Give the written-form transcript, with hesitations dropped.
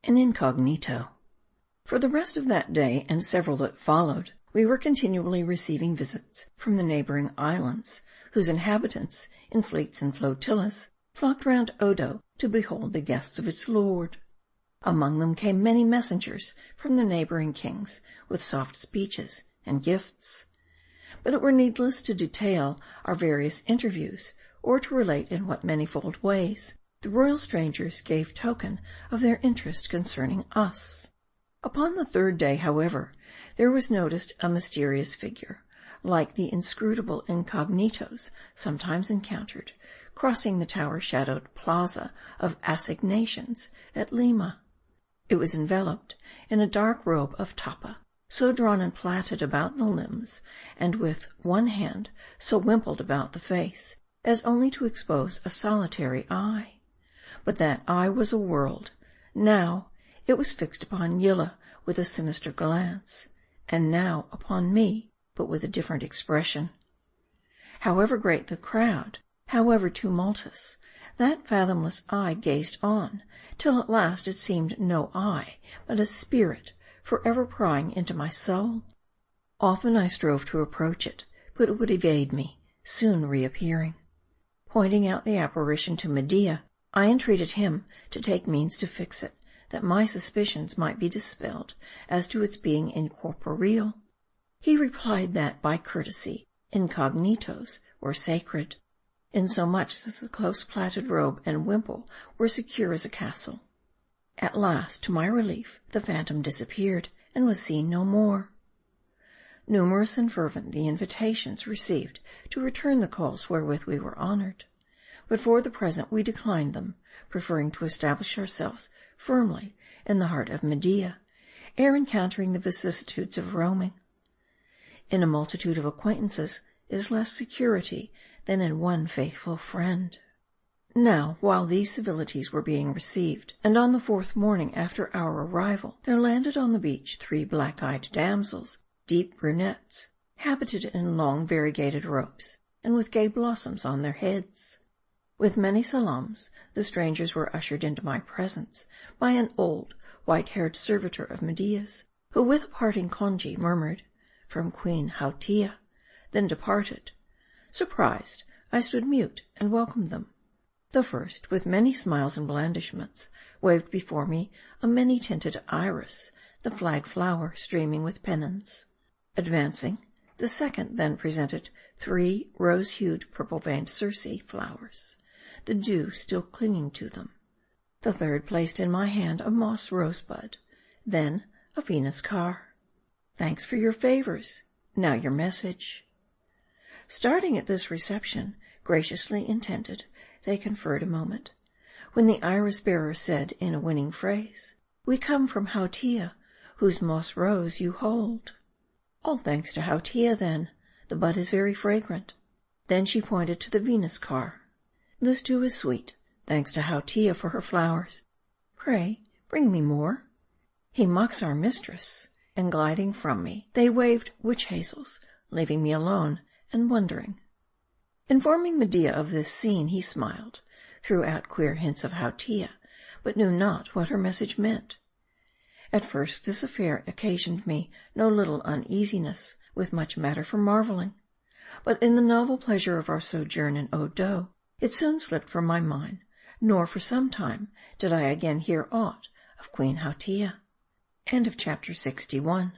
an incognito. For the rest of that day and several that followed, we were continually receiving visits from the neighbouring islands, whose inhabitants, in fleets and flotillas, flocked round Odo to behold the guests of its lord. Among them came many messengers from the neighbouring kings with soft speeches and gifts. But it were needless to detail our various interviews, or to relate in what manifold ways the royal strangers gave token of their interest concerning us. Upon the third day, however, there was noticed a mysterious figure, like the inscrutable incognitos sometimes encountered, crossing the tower-shadowed plaza of assignations at Lima. It was enveloped in a dark robe of tapa, so drawn and plaited about the limbs, and with one hand so wimpled about the face, as only to expose a solitary eye. But that eye was a world. Now it was fixed upon Yillah with a sinister glance, and now upon me, but with a different expression. However great the crowd, however tumultuous, that fathomless eye gazed on, till at last it seemed no eye, but a spirit, forever prying into my soul. Often I strove to approach it, but it would evade me, soon reappearing. Pointing out the apparition to Medea, I entreated him to take means to fix it, that my suspicions might be dispelled as to its being incorporeal. He replied that, by courtesy, incognitos were sacred, insomuch that the close-plaited robe and wimple were secure as a castle. At last, to my relief, the phantom disappeared, and was seen no more. Numerous and fervent the invitations received to return the calls wherewith we were honoured, but for the present we declined them, preferring to establish ourselves firmly in the heart of Medea, ere encountering the vicissitudes of roaming. In a multitude of acquaintances is less security than in one faithful friend. Now, while these civilities were being received, and on the fourth morning after our arrival, there landed on the beach 3 black-eyed damsels, deep brunettes, habited in long variegated robes, and with gay blossoms on their heads. With many salams, the strangers were ushered into my presence by an old, white-haired servitor of Medea's, who with a parting congee murmured, "From Queen Hautia," then departed. Surprised, I stood mute and welcomed them. The first, with many smiles and blandishments, waved before me a many-tinted iris, the flag flower streaming with pennons. Advancing, the second then presented 3 rose-hued, purple-veined Circe flowers, the dew still clinging to them. The third placed in my hand a moss rosebud, then a Venus car. "Thanks for your favors. Now your message." Starting at this reception, graciously intended, they conferred a moment, when the iris-bearer said in a winning phrase, "We come from Hautia, whose moss rose you hold." "All thanks to Hautia, then. The bud is very fragrant." Then she pointed to the Venus car. "This too is sweet, thanks to Hautia for her flowers. Pray, bring me more." He mocks our mistress, and gliding from me, they waved witch hazels, leaving me alone and wondering. Informing Medea of this scene, he smiled, threw out queer hints of Hautia, but knew not what her message meant. At first this affair occasioned me no little uneasiness, with much matter for marvelling. But in the novel pleasure of our sojourn in Odo, it soon slipped from my mind, nor for some time did I again hear aught of Queen Hautia. Chapter 61